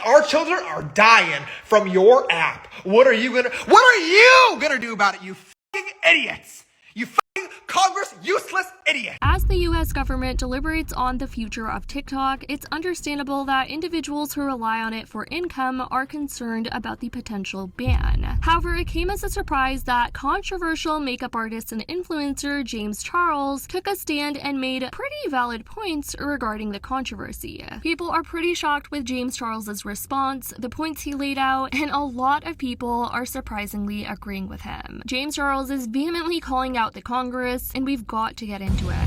Our children are dying from your app. What are you gonna do about it, you fucking idiots? You fucking Congress useless idiot. As the US government deliberates on the future of TikTok, it's understandable that individuals who rely on it for income are concerned about the potential ban. However, it came as a surprise that controversial makeup artist and influencer James Charles took a stand and made pretty valid points regarding the controversy. People are pretty shocked with James Charles's response, the points he laid out, and a lot of people are surprisingly agreeing with him. James Charles is vehemently calling out the Congress, and we've got to get into it.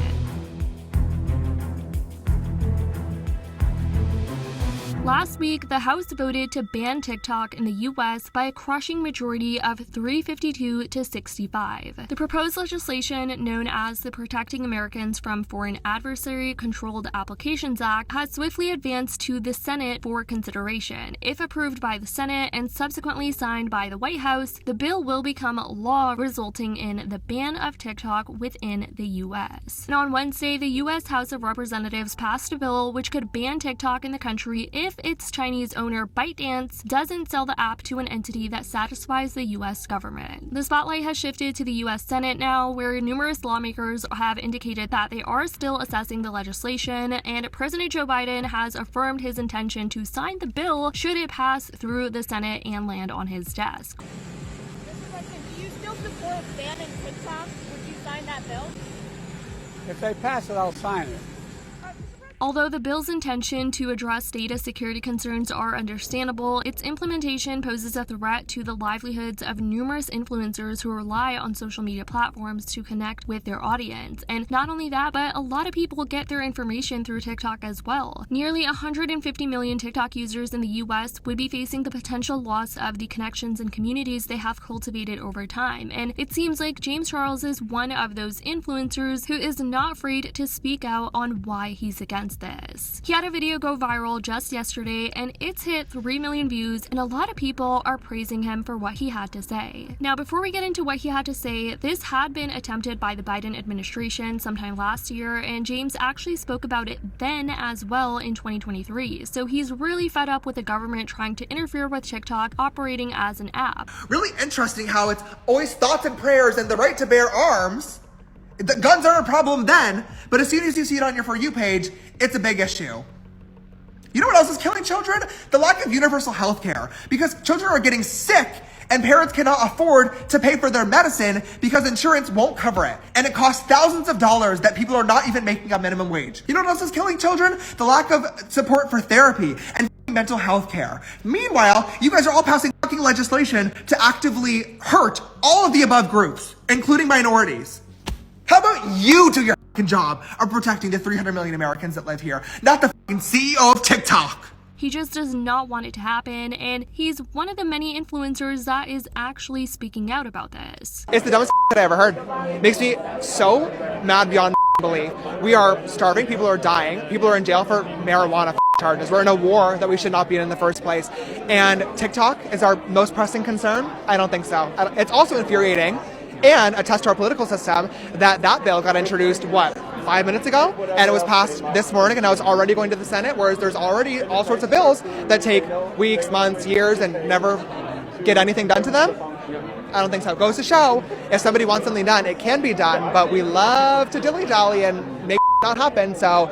Last week, the House voted to ban TikTok in the US by a crushing majority of 352 to 65. The proposed legislation, known as the Protecting Americans from Foreign Adversary-Controlled Applications Act, has swiftly advanced to the Senate for consideration. If approved by the Senate and subsequently signed by the White House, the bill will become law, resulting in the ban of TikTok within the US. And on Wednesday, the US House of Representatives passed a bill which could ban TikTok in the country if its Chinese owner ByteDance doesn't sell the app to an entity that satisfies the US government. The spotlight has shifted to the US Senate now, where numerous lawmakers have indicated that they are still assessing the legislation, and President Joe Biden has affirmed his intention to sign the bill should it pass through the Senate and land on his desk. Mr. President, do you still support banning TikTok? Would you sign that bill? If they pass it, I'll sign it. Although the bill's intention to address data security concerns are understandable, its implementation poses a threat to the livelihoods of numerous influencers who rely on social media platforms to connect with their audience. And not only that, but a lot of people get their information through TikTok as well. Nearly 150 million TikTok users in the US would be facing the potential loss of the connections and communities they have cultivated over time. And it seems like James Charles is one of those influencers who is not afraid to speak out on why he's against this. He had a video go viral just yesterday, and it's hit 3 million views, and a lot of people are praising him for what he had to say. Now, before we get into what he had to say, this had been attempted by the Biden administration sometime last year, and James actually spoke about it then as well in 2023. So he's really fed up with the government trying to interfere with TikTok operating as an app. Really interesting how it's always thoughts and prayers and the right to bear arms. The guns are a problem then, but as soon as you see it on your For You page, it's a big issue. You know what else is killing children? The lack of universal health care. Because children are getting sick and parents cannot afford to pay for their medicine because insurance won't cover it. And it costs thousands of dollars that people are not even making a minimum wage. You know what else is killing children? The lack of support for therapy and mental health care. Meanwhile, you guys are all passing fucking legislation to actively hurt all of the above groups, including minorities. How about you do your fucking job of protecting the 300 million Americans that live here, not the fucking CEO of TikTok? He just does not want it to happen, and he's one of the many influencers that is actually speaking out about this. It's the dumbest that I ever heard. Makes me so mad beyond belief. We are starving, people are dying, people are in jail for marijuana charges. We're in a war that we should not be in the first place. And TikTok is our most pressing concern? I don't think so. It's also infuriating and a test to our political system that bill got introduced, 5 minutes ago? And it was passed this morning, and now it's already going to the Senate, whereas there's already all sorts of bills that take weeks, months, years, and never get anything done to them. I don't think so. It goes to show, if somebody wants something done, it can be done, but we love to dilly-dally and make not happen, so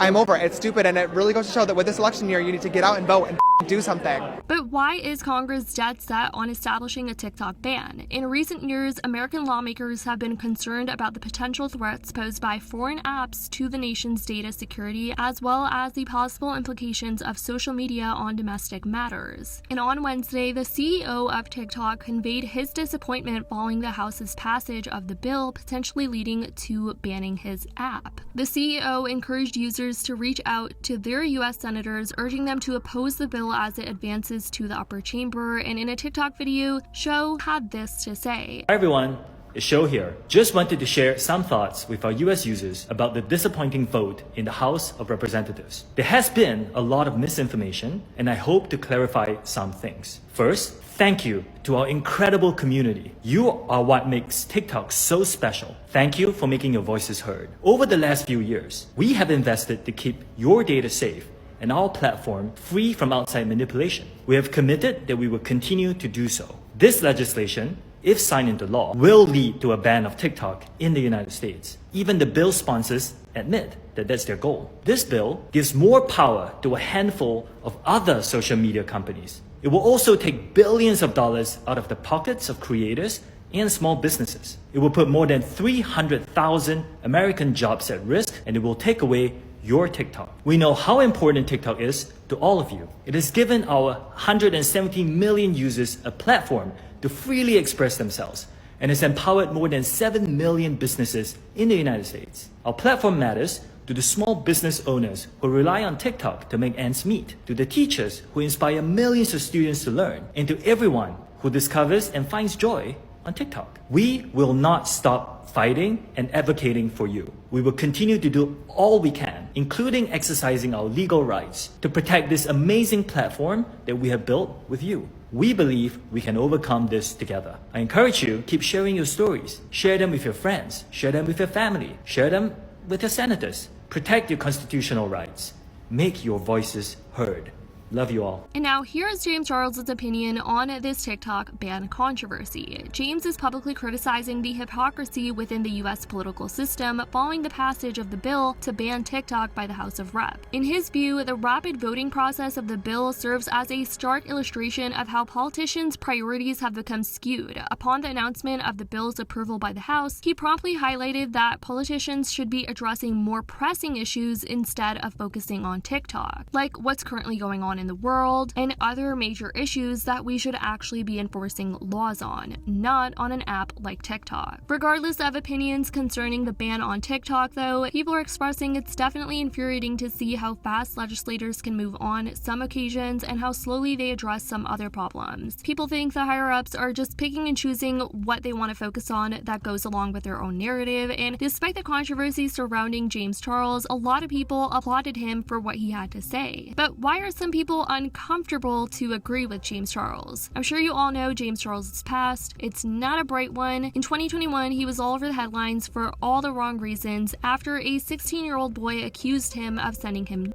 I'm over it. It's stupid, and it really goes to show that with this election year, you need to get out and vote and do something. But why is Congress dead set on establishing a TikTok ban? In recent years, American lawmakers have been concerned about the potential threats posed by foreign apps to the nation's data security, as well as the possible implications of social media on domestic matters. And on Wednesday, the CEO of TikTok conveyed his disappointment following the House's passage of the bill, potentially leading to banning his app. The CEO encouraged users to reach out to their U.S. senators, urging them to oppose the bill as it advances to the upper chamber, and in a TikTok video, Show had this to say. Hi everyone, it's Show here. Just wanted to share some thoughts with our US users about the disappointing vote in the House of Representatives. There has been a lot of misinformation, and I hope to clarify some things. First, thank you to our incredible community. You are what makes TikTok so special. Thank you for making your voices heard. Over the last few years, we have invested to keep your data safe and our platform free from outside manipulation. We have committed that we will continue to do so. This legislation, if signed into law, will lead to a ban of TikTok in the United States. Even the bill sponsors admit that that's their goal. This bill gives more power to a handful of other social media companies. It will also take billions of dollars out of the pockets of creators and small businesses. It will put more than 300,000 American jobs at risk, and it will take away your TikTok. We know how important TikTok is to all of you. It has given our 170 million users a platform to freely express themselves, and has empowered more than 7 million businesses in the United States. Our platform matters to the small business owners who rely on TikTok to make ends meet, to the teachers who inspire millions of students to learn, and to everyone who discovers and finds joy on TikTok. We will not stop fighting and advocating for you. We will continue to do all we can, including exercising our legal rights, to protect this amazing platform that we have built with you. We believe we can overcome this together. I encourage you, keep sharing your stories. Share them with your friends. Share them with your family. Share them with your senators. Protect your constitutional rights. Make your voices heard. Love you all. And now here's James Charles' opinion on this TikTok ban controversy. James is publicly criticizing the hypocrisy within the US political system following the passage of the bill to ban TikTok by the House of Rep. In his view, the rapid voting process of the bill serves as a stark illustration of how politicians' priorities have become skewed. Upon the announcement of the bill's approval by the House, he promptly highlighted that politicians should be addressing more pressing issues instead of focusing on TikTok, like what's currently going on in the world and other major issues that we should actually be enforcing laws on, not on an app like TikTok. Regardless of opinions concerning the ban on TikTok, though, people are expressing it's definitely infuriating to see how fast legislators can move on some occasions and how slowly they address some other problems. People think the higher-ups are just picking and choosing what they want to focus on that goes along with their own narrative, and despite the controversy surrounding James Charles, a lot of people applauded him for what he had to say. But why are some people uncomfortable to agree with James Charles? I'm sure you all know James Charles' past. It's not a bright one. In 2021, he was all over the headlines for all the wrong reasons after a 16-year-old boy accused him of sending him.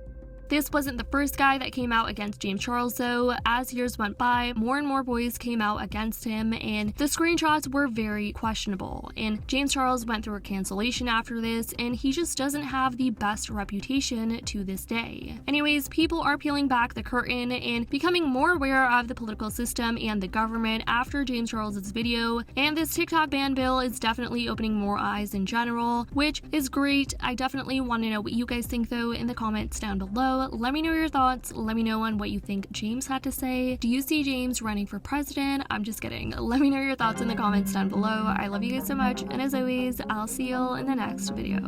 This wasn't the first guy that came out against James Charles, though. As years went by, more and more boys came out against him, and the screenshots were very questionable. And James Charles went through a cancellation after this, and he just doesn't have the best reputation to this day. Anyways, people are peeling back the curtain and becoming more aware of the political system and the government after James Charles' video, and this TikTok ban bill is definitely opening more eyes in general, which is great. I definitely want to know what you guys think, though, in the comments down below. Let me know your thoughts. Let me know on what you think James had to say. Do you see James running for president? I'm just kidding. Let me know your thoughts in the comments down below. I love you guys so much, and as always, I'll see you all in the next video.